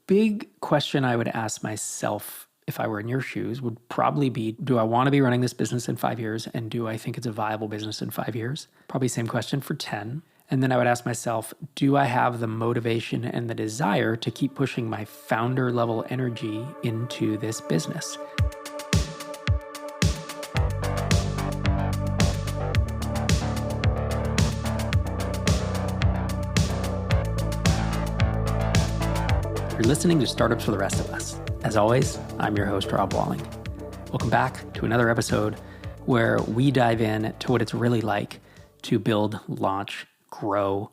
big question I would ask myself if I were in your shoes would probably be, do I want to be running this business in 5 years? And do I think it's a viable business in 5 years? Probably same question for 10. And then I would ask myself, do I have the motivation and the desire to keep pushing my founder level energy into this business? You're listening to Startups for the Rest of Us. As always, I'm your host, Rob Walling. Welcome back to another episode where we dive in to what it's really like to build, launch, grow,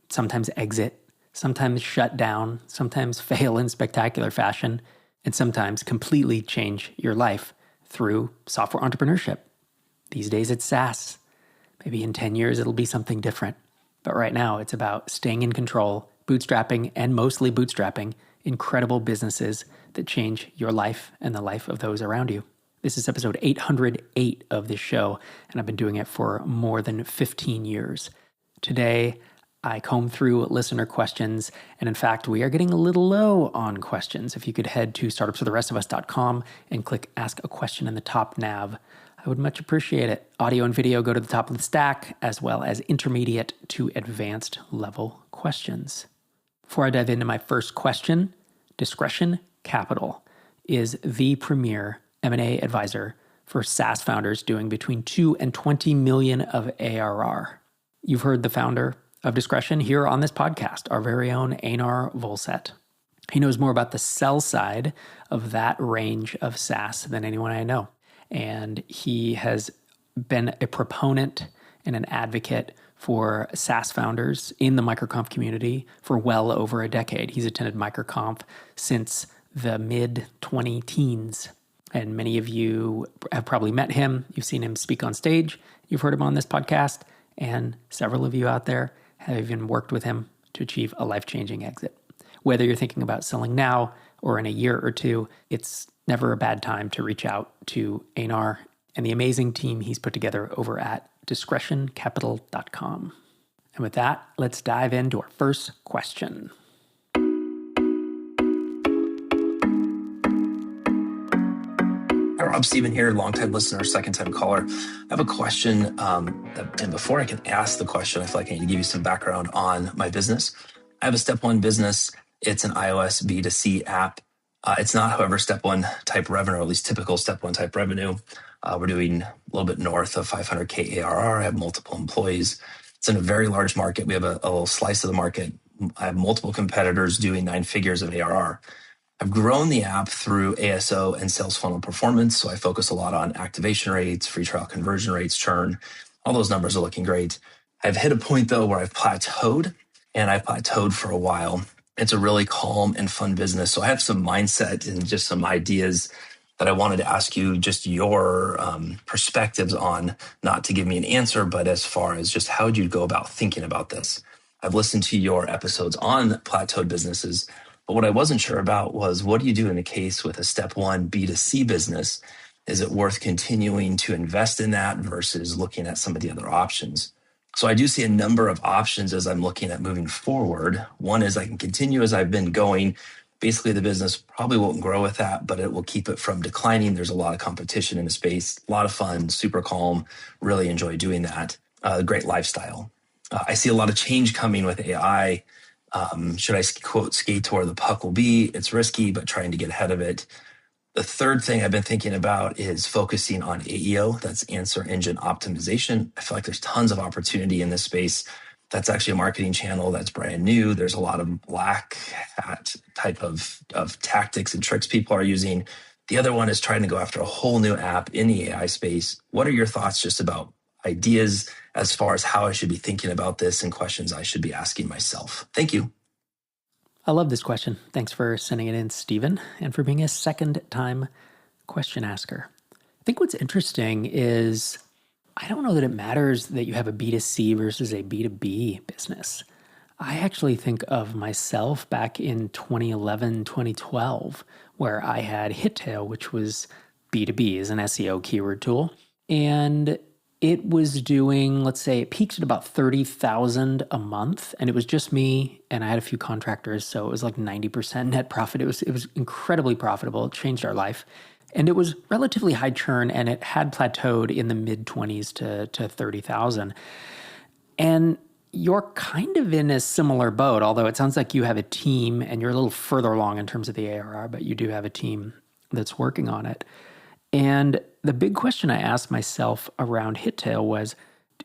sometimes exit, sometimes shut down, sometimes fail in spectacular fashion, and sometimes completely change your life through software entrepreneurship. These days it's SaaS. Maybe in 10 years it'll be something different. But right now it's about staying in control, bootstrapping, and mostly bootstrapping incredible businesses that change your life and the life of those around you. This is episode 808 of this show, and I've been doing it for more than 15 years. Today, I comb through listener questions, and in fact, we are getting a little low on questions. If you could head to startupsfortherestofus.com and click Ask a Question in the top nav, I would much appreciate it. Audio and video go to the top of the stack, as well as intermediate to advanced level questions. Before I dive into my first question, Discretion Capital is the premier M&A advisor for SaaS founders doing between 2 and 20 million of ARR. You've heard the founder of Discretion here on this podcast, our very own Einar Volset. He knows more about the sell side of that range of SaaS than anyone I know. And he has been a proponent and an advocate for SaaS founders in the MicroConf community for well over a decade. He's attended MicroConf since the mid-2010s. And many of you have probably met him. You've seen him speak on stage. You've heard him on this podcast. And several of you out there have even worked with him to achieve a life-changing exit. Whether you're thinking about selling now or in a year or two, it's never a bad time to reach out to Einar and the amazing team he's put together over at discretioncapital.com. And with that, let's dive into our first question. Hi, Rob, Stephen here, longtime listener, second-time caller. I have a question, and before I can ask the question, I feel like I need to give you some background on my business. I have a Step 1 business. It's an iOS B2C app. It's not, however, Step 1 type revenue, or at least typical Step 1 type revenue. We're doing a little bit north of 500K ARR. I have multiple employees. It's in a very large market. We have a little slice of the market. I have multiple competitors doing 9 figures of ARR. I've grown the app through ASO and sales funnel performance. So I focus a lot on activation rates, free trial conversion rates, churn. All those numbers are looking great. I've hit a point, though, where I've plateaued, and I've plateaued for a while. It's a really calm and fun business. So I have some mindset and just some ideas that I wanted to ask you just your perspectives on, not to give me an answer, but as far as just how you go about thinking about this. I've listened to your episodes on plateaued businesses, but what I wasn't sure about was, what do you do in the case with a Step 1 B2C business? Is it worth continuing to invest in that versus looking at some of the other options? So I do see a number of options as I'm looking at moving forward. One is I can continue as I've been going. Basically, the business probably won't grow with that, but it will keep it from declining. There's a lot of competition in the space, a lot of fun, super calm, really enjoy doing that. Great lifestyle. I see a lot of change coming with AI. Should I quote, skate to where the puck will be? It's risky, but trying to get ahead of it. The third thing I've been thinking about is focusing on AEO, that's answer engine optimization. I feel like there's tons of opportunity in this space. That's actually a marketing channel that's brand new. There's a lot of black hat type of tactics and tricks people are using. The other one is trying to go after a whole new app in the AI space. What are your thoughts just about ideas as far as how I should be thinking about this and questions I should be asking myself? Thank you. I love this question. Thanks for sending it in, Stephen, and for being a second-time question asker. I think what's interesting is I don't know that it matters that you have a B2C versus a B2B business. I actually think of myself back in 2011, 2012, where I had Hittail, which was B2B, as an SEO keyword tool. And it was doing, let's say it peaked at about 30,000 a month, and it was just me and I had a few contractors. So it was like 90% net profit. It was incredibly profitable. It changed our life. And it was relatively high churn, and it had plateaued in the mid 20s to 30,000. And you're kind of in a similar boat, although it sounds like you have a team and you're a little further along in terms of the ARR, but you do have a team that's working on it. And the big question I asked myself around Hittail was,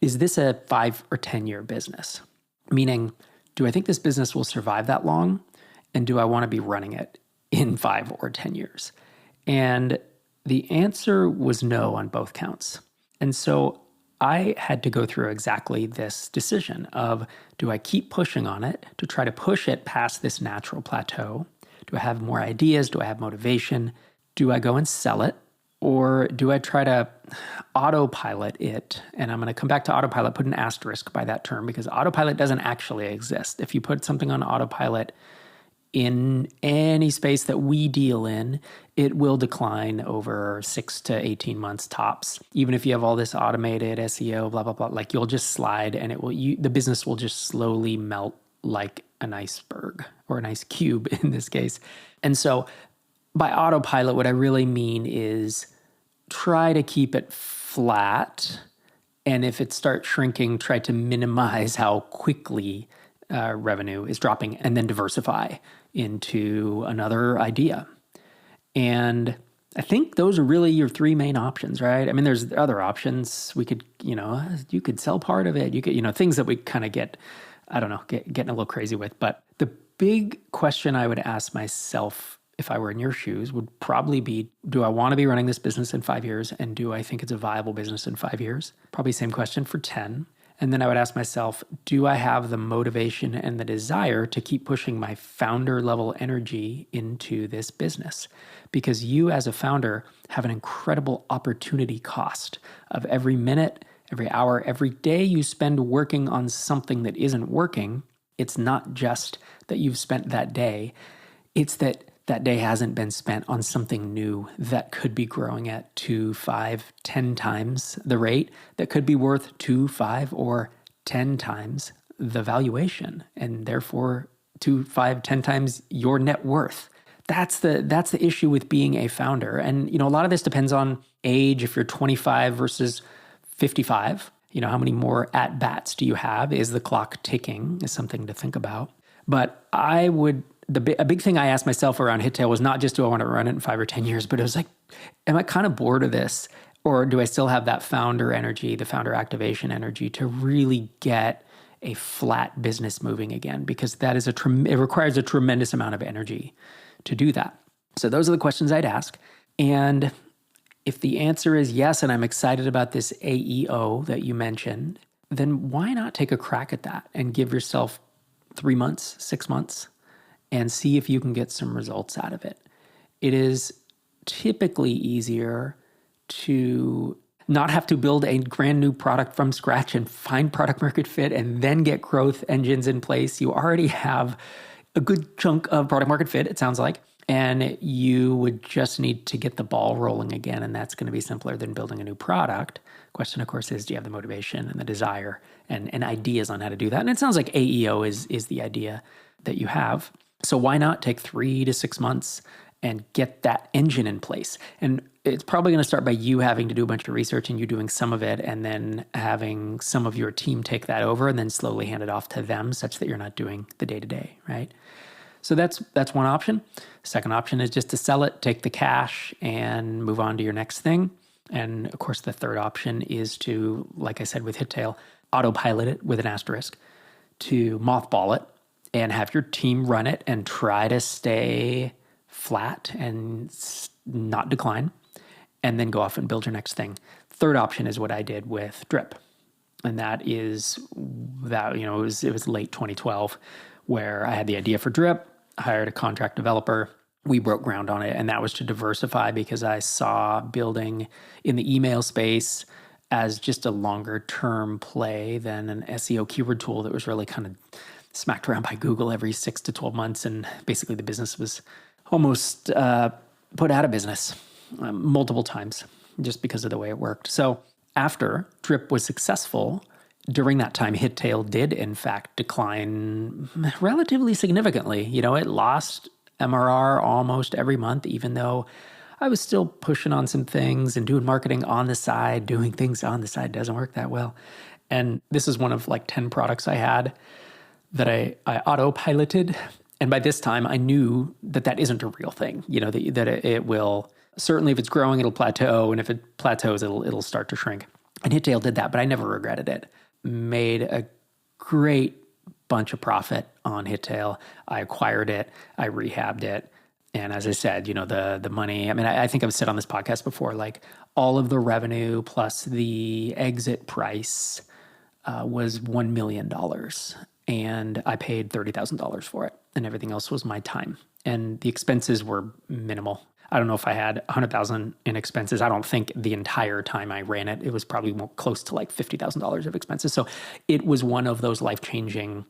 is this a 5 or 10-year business? Meaning, do I think this business will survive that long? And do I want to be running it in 5 or 10 years? And the answer was no on both counts. And so I had to go through exactly this decision of, do I keep pushing on it to try to push it past this natural plateau? Do I have more ideas? Do I have motivation? Do I go and sell it? Or do I try to autopilot it? And I'm going to come back to autopilot, put an asterisk by that term, because autopilot doesn't actually exist. If you put something on autopilot in any space that we deal in, it will decline over 6 to 18 months tops. Even if you have all this automated SEO, blah, blah, blah, like you'll just slide and the business will just slowly melt like an iceberg or an ice cube in this case. And so by autopilot, what I really mean is try to keep it flat. And if it starts shrinking, try to minimize how quickly revenue is dropping, and then diversify into another idea. And I think those are really your 3 main options, right? I mean, there's other options. We could, you could sell part of it. You could, things that we kind of getting a little crazy with. But the big question I would ask myself if I were in your shoes would probably be, do I want to be running this business in 5 years? And do I think it's a viable business in 5 years? Probably same question for 10. And then I would ask myself, do I have the motivation and the desire to keep pushing my founder level energy into this business? Because you as a founder have an incredible opportunity cost of every minute, every hour, every day you spend working on something that isn't working. It's not just that you've spent that day. It's that day hasn't been spent on something new that could be growing at 2, 5, 10 times the rate, that could be worth 2, 5, or 10 times the valuation, and therefore 2, 5, 10 times your net worth. That's the issue with being a founder. And a lot of this depends on age. If you're 25 versus 55, how many more at-bats do you have? Is the clock ticking? Is something to think about. But a big thing I asked myself around Hittail was not just, do I want to run it in 5 or 10 years, but it was like, am I kind of bored of this? Or do I still have that founder energy, the founder activation energy to really get a flat business moving again? Because that is it requires a tremendous amount of energy to do that. So those are the questions I'd ask. And if the answer is yes, and I'm excited about this AEO that you mentioned, then why not take a crack at that and give yourself 3 months, 6 months, and see if you can get some results out of it. It is typically easier to not have to build a brand new product from scratch and find product market fit and then get growth engines in place. You already have a good chunk of product market fit, it sounds like, and you would just need to get the ball rolling again, and that's going to be simpler than building a new product. Question, of course, is, do you have the motivation and the desire and ideas on how to do that? And it sounds like AEO is the idea that you have. So why not take 3 to 6 months and get that engine in place? And it's probably going to start by you having to do a bunch of research and you doing some of it, and then having some of your team take that over and then slowly hand it off to them, such that you're not doing the day-to-day, right? So that's one option. Second option is just to sell it, take the cash, and move on to your next thing. And of course, the third option is to, like I said with Hittail, autopilot it with an asterisk, to mothball it and have your team run it and try to stay flat and not decline, and then go off and build your next thing. Third option is what I did with Drip. And that is that, it was late 2012 where I had the idea for Drip, hired a contract developer. We broke ground on it, and that was to diversify because I saw building in the email space as just a longer term play than an SEO keyword tool that was really kind of smacked around by Google every 6 to 12 months. And basically the business was almost put out of business multiple times just because of the way it worked. So After Drip was successful, during that time, Hittail did, in fact, decline relatively significantly. It lost MRR almost every month, even though I was still pushing on some things and doing marketing on the side. Doing things on the side doesn't work that well. And this is one of like 10 products I had that I autopiloted. And by this time, I knew that isn't a real thing, that it will, certainly if it's growing, it'll plateau. And if it plateaus, it'll start to shrink. And Hittail did that, but I never regretted it. Made a great bunch of profit on Hittail. I acquired it. I rehabbed it. And as I said, the money, I think I've said on this podcast before, like all of the revenue plus the exit price was $1 million. And I paid $30,000 for it. And everything else was my time. And the expenses were minimal. I don't know if I had $100,000 in expenses. I don't think the entire time I ran it, it was probably more close to like $50,000 of expenses. So it was one of those life-changing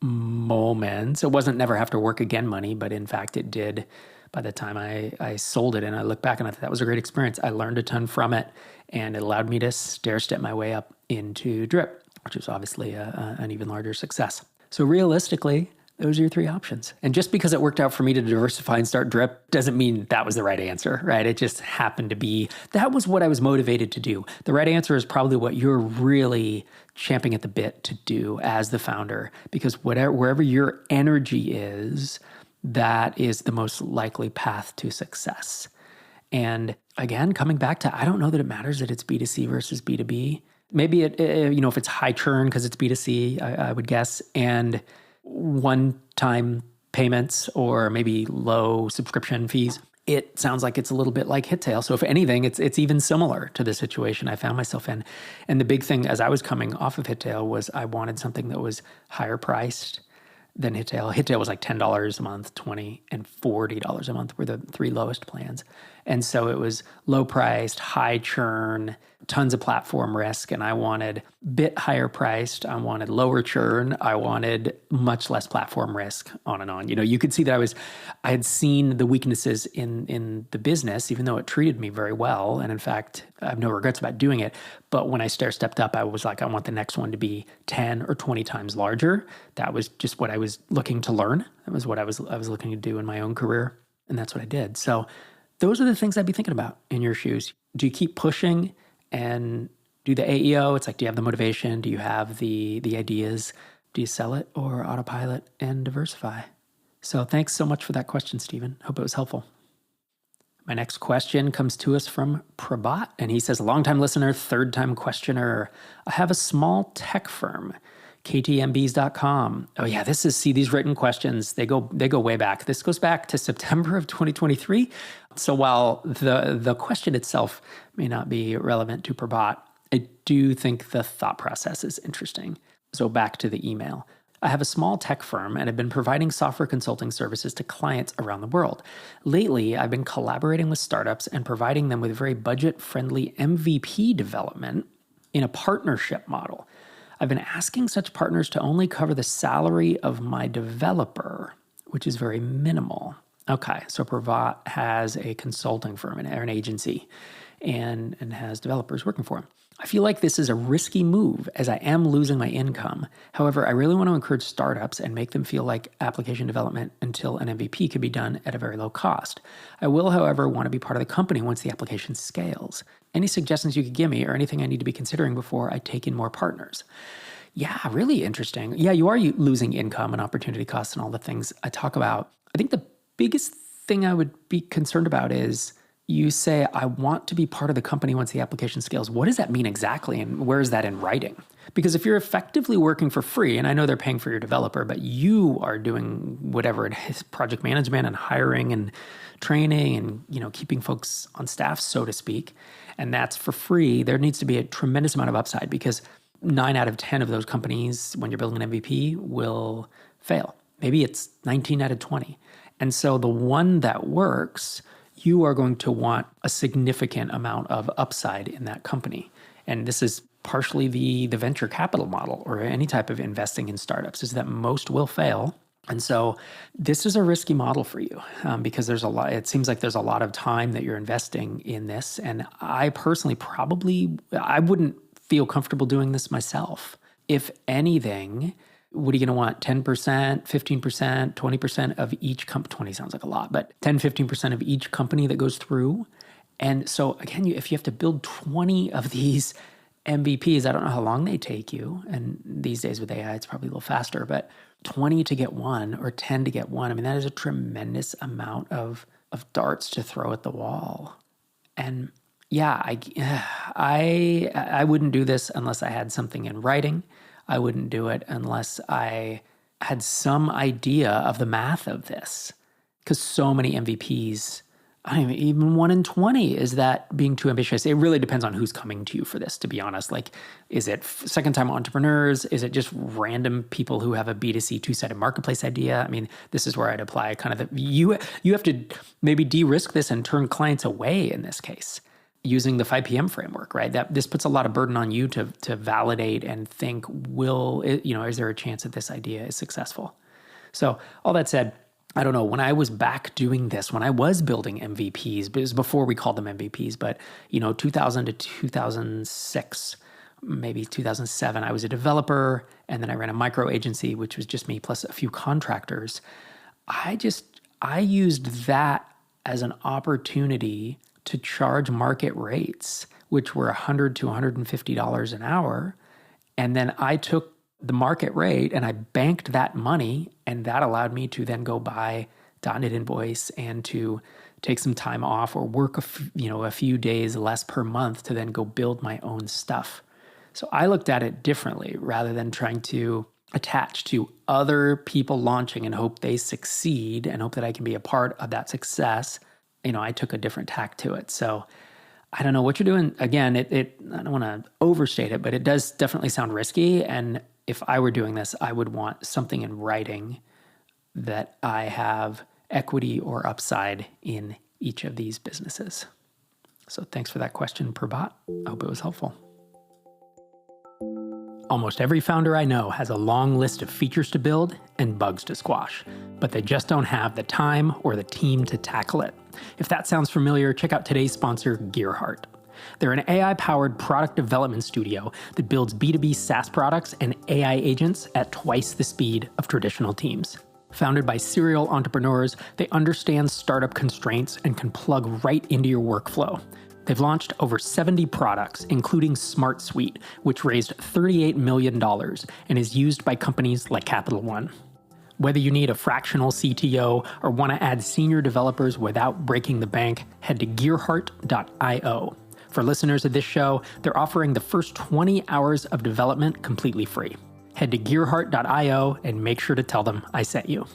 moments. It wasn't never have to work again money, but in fact it did. By the time I sold it and I look back and I thought that was a great experience. I learned a ton from it and it allowed me to stair-step my way up into Drip, which was obviously an even larger success. So realistically, those are your three options. And just because it worked out for me to diversify and start Drip doesn't mean that was the right answer, right? It just happened to be, that was what I was motivated to do. The right answer is probably what you're really champing at the bit to do as the founder, because wherever your energy is, that is the most likely path to success. And again, coming back to, I don't know that it matters that it's B2C versus B2B. Maybe if it's high churn because it's B2C, I would guess, and one-time payments or maybe low subscription fees, it sounds like it's a little bit like Hittail. So if anything, it's even similar to the situation I found myself in. And the big thing as I was coming off of Hittail was I wanted something that was higher priced than Hittail. Hittail was like $10 a month, $20 and $40 a month were the three lowest plans. And so it was low priced, high churn, tons of platform risk. And I wanted a bit higher priced. I wanted lower churn. I wanted much less platform risk, on and on. You could see that I had seen the weaknesses in the business, even though it treated me very well. And in fact, I have no regrets about doing it. But when I stair-stepped up, I was like, I want the next one to be 10 or 20 times larger. That was just what I was looking to learn. That was what I was looking to do in my own career. And that's what I did. So those are the things I'd be thinking about in your shoes. Do you keep pushing and do the AEO? It's like, do you have the motivation? Do you have the ideas? Do you sell it or autopilot and diversify? So thanks so much for that question, Stephen. Hope it was helpful. My next question comes to us from Prabhat, and he says, longtime listener, third-time questioner. I have a small tech firm, ktmbs.com. Oh yeah, these written questions, they go way back. This goes back to September of 2023. So while the question itself may not be relevant to Prabhat, I do think the thought process is interesting. So back to the email. I have a small tech firm and have been providing software consulting services to clients around the world. Lately, I've been collaborating with startups and providing them with very budget-friendly MVP development in a partnership model. I've been asking such partners to only cover the salary of my developer, which is very minimal. Okay, so Prabhat has a consulting firm or an agency and has developers working for him. I feel like this is a risky move as I am losing my income. However, I really want to encourage startups and make them feel like application development until an MVP can be done at a very low cost. I will, however, want to be part of the company once the application scales. Any suggestions you could give me or anything I need to be considering before I take in more partners? Yeah, really interesting. Yeah, you are losing income and opportunity costs and all the things I talk about. I think the biggest thing I would be concerned about is you say, I want to be part of the company once the application scales. What does that mean exactly? And where is that in writing? Because if you're effectively working for free, and I know they're paying for your developer, but you are doing whatever it is, project management and hiring and training and, keeping folks on staff, so to speak, and that's for free, there needs to be a tremendous amount of upside because 9 out of 10 of those companies, when you're building an MVP, will fail. Maybe it's 19 out of 20. And so the one that works, you are going to want a significant amount of upside in that company. And this is partially the venture capital model or any type of investing in startups, is that most will fail. And so this is a risky model for you because it seems like there's a lot of time that you're investing in this. And I personally I wouldn't feel comfortable doing this myself. If anything, what are you going to want? 10%, 15%, 20% of each company? 20 sounds like a lot, but 10, 15% of each company that goes through. And so again, if you have to build 20 of these MVPs, I don't know how long they take you. And these days with AI, it's probably a little faster, but 20 to get one or 10 to get one, I mean, that is a tremendous amount of darts to throw at the wall. And yeah, I wouldn't do this unless I had something in writing. I wouldn't do it unless I had some idea of the math of this. Because so many MVPs, I mean, even 1 in 20, is that being too ambitious? It really depends on who's coming to you for this, to be honest. Like, is it second-time entrepreneurs? Is it just random people who have a B2C two-sided marketplace idea? I mean, this is where I'd apply kind of you have to maybe de-risk this and turn clients away in this case, using the 5 p.m. framework, right? This puts a lot of burden on you to validate and think, is there a chance that this idea is successful? So all that said, I don't know, when I was back doing this, when I was building MVPs, but it was before we called them MVPs, but 2000 to 2006, maybe 2007, I was a developer, and then I ran a micro agency, which was just me plus a few contractors. I used that as an opportunity to charge market rates, which were $100 to $150 an hour. And then I took the market rate and I banked that money, and that allowed me to then go buy .NET Invoice and to take some time off or work a few days less per month to then go build my own stuff. So I looked at it differently rather than trying to attach to other people launching and hope they succeed and hope that I can be a part of that success. I took a different tack to it. So I don't know what you're doing. Again, I don't want to overstate it, but it does definitely sound risky. And if I were doing this, I would want something in writing that I have equity or upside in each of these businesses. So thanks for that question, Prabhat. I hope it was helpful. Almost every founder I know has a long list of features to build and bugs to squash, but they just don't have the time or the team to tackle it. If that sounds familiar, check out today's sponsor, Gearheart. They're an AI-powered product development studio that builds B2B SaaS products and AI agents at twice the speed of traditional teams. Founded by serial entrepreneurs, they understand startup constraints and can plug right into your workflow. They've launched over 70 products, including SmartSuite, which raised $38 million and is used by companies like Capital One. Whether you need a fractional CTO or want to add senior developers without breaking the bank, head to gearheart.io. For listeners of this show, they're offering the first 20 hours of development completely free. Head to gearheart.io and make sure to tell them I sent you.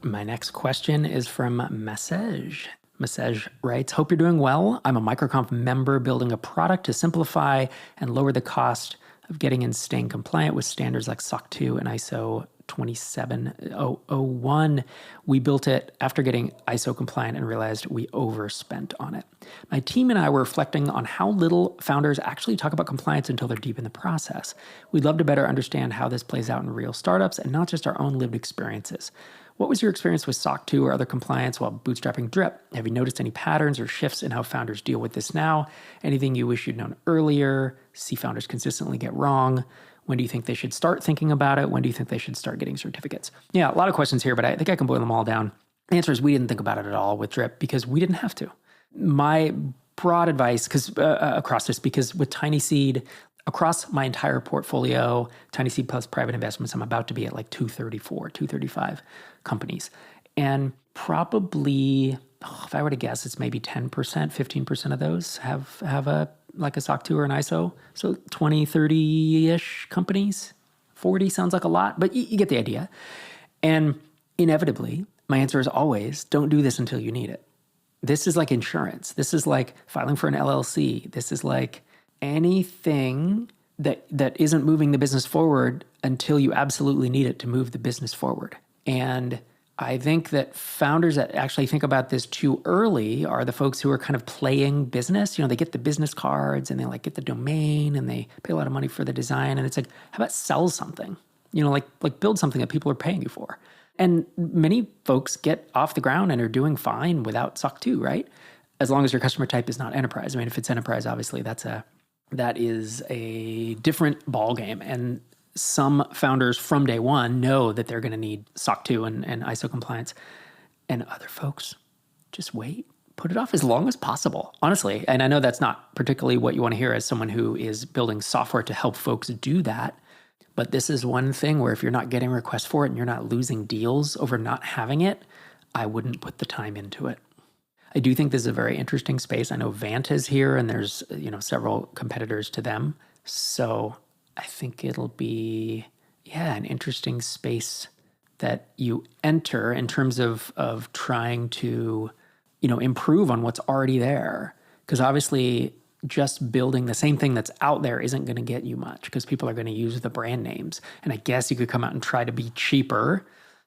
My next question is from Masej. Masej writes, hope you're doing well. I'm a MicroConf member building a product to simplify and lower the cost of getting and staying compliant with standards like SOC2 and ISO 27001. We built it after getting ISO compliant and realized we overspent on it. My team and I were reflecting on how little founders actually talk about compliance until they're deep in the process. We'd love to better understand how this plays out in real startups and not just our own lived experiences. What was your experience with SOC2 or other compliance while bootstrapping Drip? Have you noticed any patterns or shifts in how founders deal with this now? Anything you wish you'd known earlier? See founders consistently get wrong? When do you think they should start thinking about it? When do you think they should start getting certificates? Yeah, a lot of questions here, but I think I can boil them all down. The answer is we didn't think about it at all with Drip because we didn't have to. My broad advice across this, because with Tiny Seed, across my entire portfolio, Tiny Seed plus private investments, I'm about to be at like 235 companies. And probably, if I were to guess, it's maybe 10%, 15% of those have a SOC 2 or an ISO. So 20, 30-ish companies. 40 sounds like a lot, but you get the idea. And inevitably, my answer is always, don't do this until you need it. This is like insurance. This is like filing for an LLC. This is like anything that isn't moving the business forward until you absolutely need it to move the business forward. And I think that founders that actually think about this too early are the folks who are kind of playing business. They get the business cards and they get the domain and they pay a lot of money for the design. And it's like, how about sell something? like build something that people are paying you for. And many folks get off the ground and are doing fine without SOC2, right? As long as your customer type is not enterprise. I mean, if it's enterprise, obviously that is a different ballgame. And some founders from day one know that they're going to need SOC 2 and ISO compliance. And other folks, just wait. Put it off as long as possible, honestly. And I know that's not particularly what you want to hear as someone who is building software to help folks do that. But this is one thing where if you're not getting requests for it and you're not losing deals over not having it, I wouldn't put the time into it. I do think this is a very interesting space. I know Vant is here and there's several competitors to them. So I think it'll be, an interesting space that you enter in terms of trying to, improve on what's already there. Because obviously just building the same thing that's out there isn't going to get you much because people are going to use the brand names. And I guess you could come out and try to be cheaper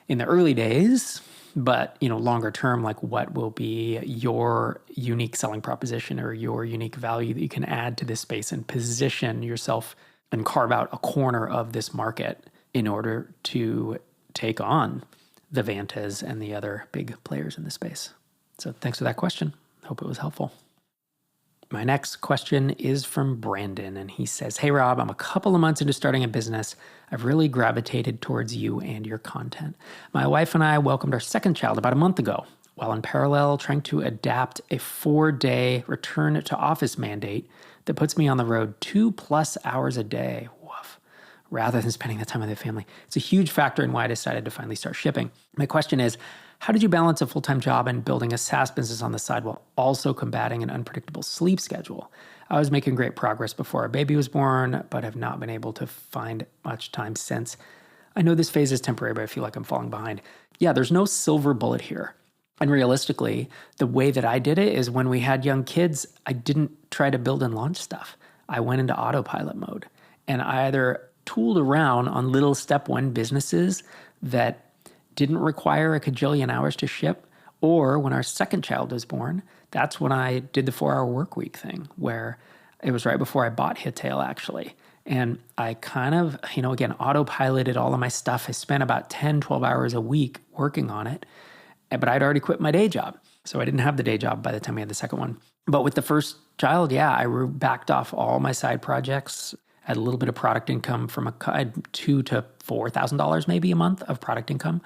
in the early days, but longer term, like what will be your unique selling proposition or your unique value that you can add to this space and position yourself and carve out a corner of this market in order to take on the Vantas and the other big players in the space. So thanks for that question. Hope it was helpful. My next question is from Brandon, and he says, "Hey Rob, I'm a couple of months into starting a business. I've really gravitated towards you and your content. My wife and I welcomed our second child about a month ago, while in parallel trying to adapt a 4-day return to office mandate that puts me on the road 2+ hours a day. Woof. Rather than spending that time with the family. It's a huge factor in why I decided to finally start shipping. My question is, how did you balance a full-time job and building a SaaS business on the side while also combating an unpredictable sleep schedule? I was making great progress before our baby was born, but have not been able to find much time since. I know this phase is temporary, but I feel like I'm falling behind." Yeah, there's no silver bullet here. And realistically, the way that I did it is when we had young kids, I didn't try to build and launch stuff. I went into autopilot mode. And I either tooled around on little step one businesses that didn't require a cajillion hours to ship, or when our second child was born, that's when I did the 4-hour work week thing, where it was right before I bought Hittail, actually. And I kind of, again, autopiloted all of my stuff. I spent about 10, 12 hours a week working on it, but I'd already quit my day job. So I didn't have the day job by the time we had the second one. But with the first child, I backed off all my side projects. I had a little bit of product income from I had $2,000 to $4,000 maybe a month of product income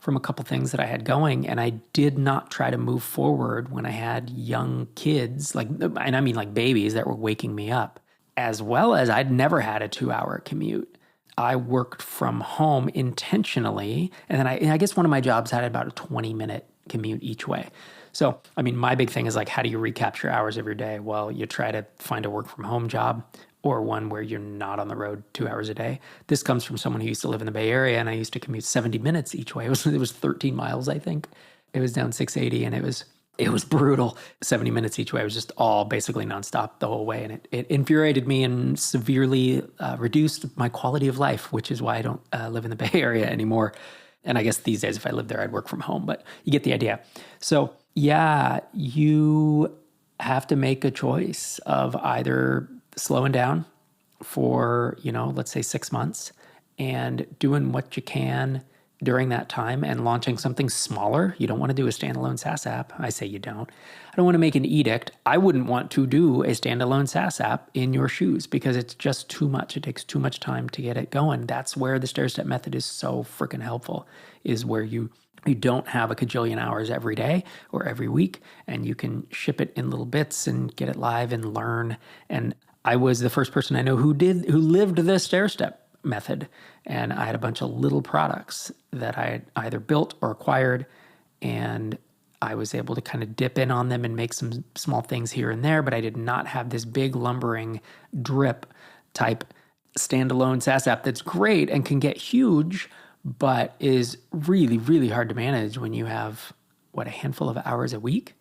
from a couple things that I had going. And I did not try to move forward when I had young kids, and I mean like babies that were waking me up, as well as I'd never had a 2-hour commute. I worked from home intentionally. And then I guess one of my jobs had about a 20-minute commute each way. So, I mean, my big thing is like, how do you recapture hours of your day? Well, you try to find a work from home job or one where you're not on the road 2 hours a day. This comes from someone who used to live in the Bay Area, and I used to commute 70 minutes each way. It was 13 miles, I think. It was down 680, and it was brutal. 70 minutes each way. It was just all basically nonstop the whole way, and it infuriated me and severely reduced my quality of life, which is why I don't live in the Bay Area anymore. And I guess these days, if I lived there, I'd work from home, but you get the idea. So yeah, you have to make a choice of either slowing down for, let's say 6 months and doing what you can during that time and launching something smaller. You don't want to do a standalone SaaS app. I say you don't. I don't want to make an edict. I wouldn't want to do a standalone SaaS app in your shoes because it's just too much. It takes too much time to get it going. That's where the stair-step method is so freaking helpful, is where you don't have a cajillion hours every day or every week, and you can ship it in little bits and get it live and learn. And I was the first person I know who lived the stair-step method. And I had a bunch of little products that I had either built or acquired, and I was able to kind of dip in on them and make some small things here and there, but I did not have this big lumbering drip type standalone SaaS app that's great and can get huge, but is really, really hard to manage when you have, a handful of hours a week.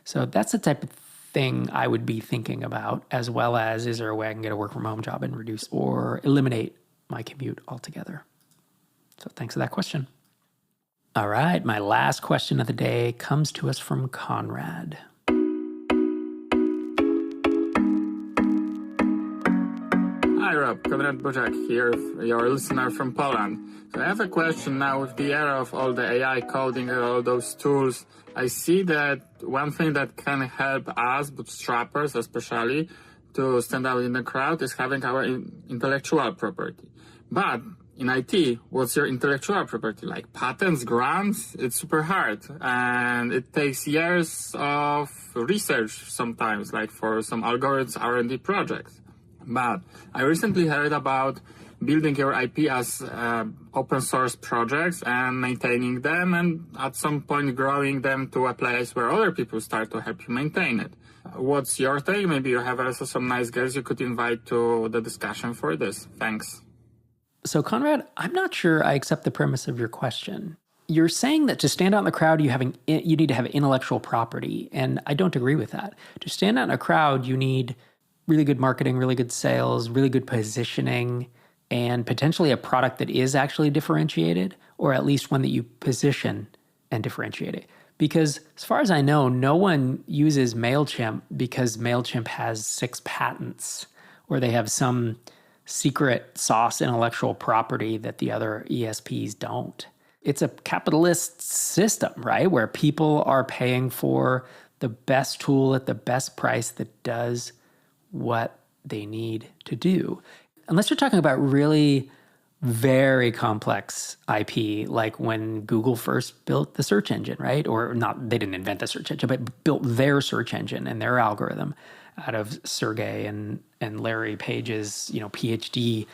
So that's the type of thing I would be thinking about, as well as, is there a way I can get a work from home job and reduce or eliminate my commute altogether? So thanks for that question. All right, my last question of the day comes to us from Conrad. Hi, Europe. Konrad Bożek here, your listener from Poland. So I have a question now. With the era of all the AI coding and all those tools, I see that one thing that can help us, bootstrappers especially, to stand out in the crowd is having our intellectual property. But in IT, what's your intellectual property? Like patents, grants? It's super hard. And it takes years of research sometimes, like for some algorithms R&D projects. But I recently heard about building your IP as open source projects and maintaining them, and at some point growing them to a place where other people start to help you maintain it. What's your take? Maybe you have also some nice guests you could invite to the discussion for this. Thanks. So Conrad, I'm not sure I accept the premise of your question. You're saying that to stand out in the crowd, you need to have intellectual property, and I don't agree with that. To stand out in a crowd, you need really good marketing, really good sales, really good positioning, and potentially a product that is actually differentiated, or at least one that you position and differentiate it. Because as far as I know, no one uses MailChimp because MailChimp has 6 patents, or they have some secret sauce intellectual property that the other ESPs don't. It's a capitalist system, right? Where people are paying for the best tool at the best price that does what they need to do. Unless you're talking about really very complex IP, like when Google first built the search engine, right? Or not, they didn't invent the search engine, but built their search engine and their algorithm out of Sergey and Larry Page's, PhD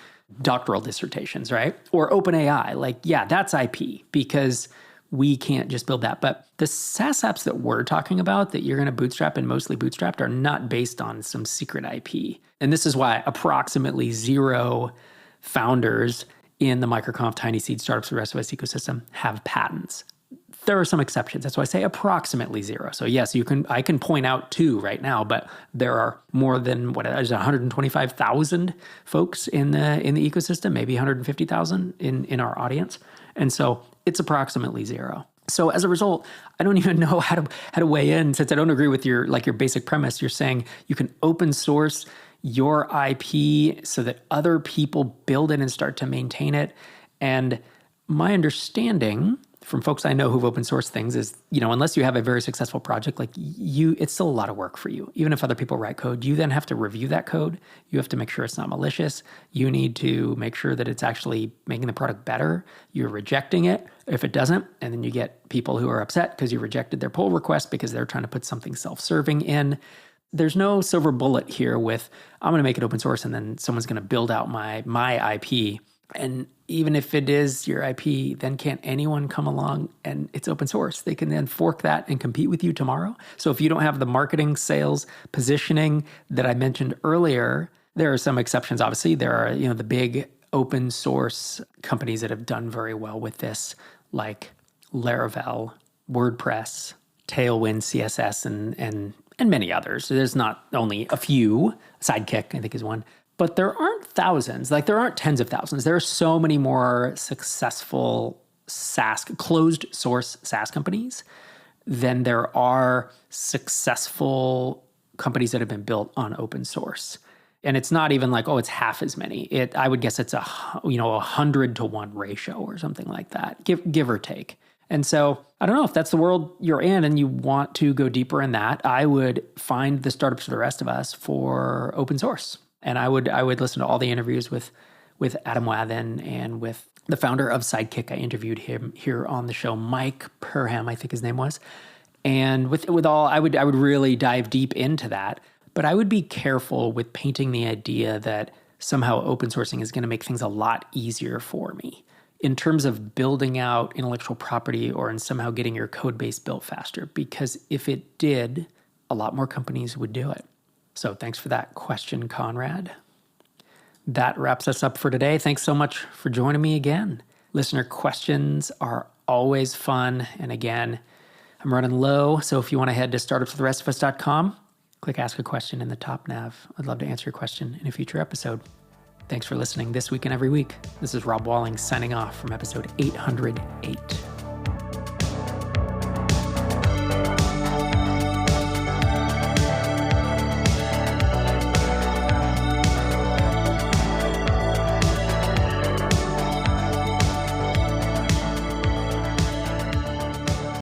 doctoral dissertations, right? Or OpenAI, that's IP because we can't just build that. But the SaaS apps that we're talking about that you're going to bootstrap and mostly bootstrapped are not based on some secret IP. And this is why approximately 0 founders in the MicroConf Tiny Seed Startups for the Rest of Us ecosystem have patents. There are some exceptions. That's why I say approximately 0. So yes, I can point out 2 right now, but there are more than 125,000 folks in the ecosystem, maybe 150,000 in our audience. And so it's approximately 0. So as a result, I don't even know how to weigh in, since I don't agree with your basic premise. You're saying you can open source your IP so that other people build it and start to maintain it. And my understanding from folks I know who've open sourced things is, unless you have a very successful project, it's still a lot of work for you. Even if other people write code, you then have to review that code. You have to make sure it's not malicious. You need to make sure that it's actually making the product better. You're rejecting it if it doesn't. And then you get people who are upset because you rejected their pull request because they're trying to put something self-serving in. There's no silver bullet here with, I'm going to make it open source and then someone's going to build out my IP. And even if it is your IP, then can't anyone come along and it's open source? They can then fork that and compete with you tomorrow. So if you don't have the marketing, sales, positioning that I mentioned earlier, there are some exceptions. Obviously, there are, the big open source companies that have done very well with this, like Laravel, WordPress, Tailwind, CSS, and many others. So there's not only a few. Sidekick, I think, is one. But there aren't thousands, there aren't tens of thousands. There are so many more successful SaaS, closed source SaaS companies than there are successful companies that have been built on open source. And it's not even it's half as many. I would guess it's a 100-to-1 ratio or something like that, give or take. And so I don't know if that's the world you're in and you want to go deeper in that. I would find the Startups for the Rest of Us for open source. And I would listen to all the interviews with Adam Wathan and with the founder of Sidekick. I interviewed him here on the show, Mike Perham, I think his name was. And with all, I would really dive deep into that. But I would be careful with painting the idea that somehow open sourcing is going to make things a lot easier for me in terms of building out intellectual property or in somehow getting your code base built faster. Because if it did, a lot more companies would do it. So thanks for that question, Conrad. That wraps us up for today. Thanks so much for joining me again. Listener questions are always fun. And again, I'm running low. So if you want to head to startupsfortherestofus.com, click Ask a Question in the top nav. I'd love to answer your question in a future episode. Thanks for listening this week and every week. This is Rob Walling signing off from episode 808.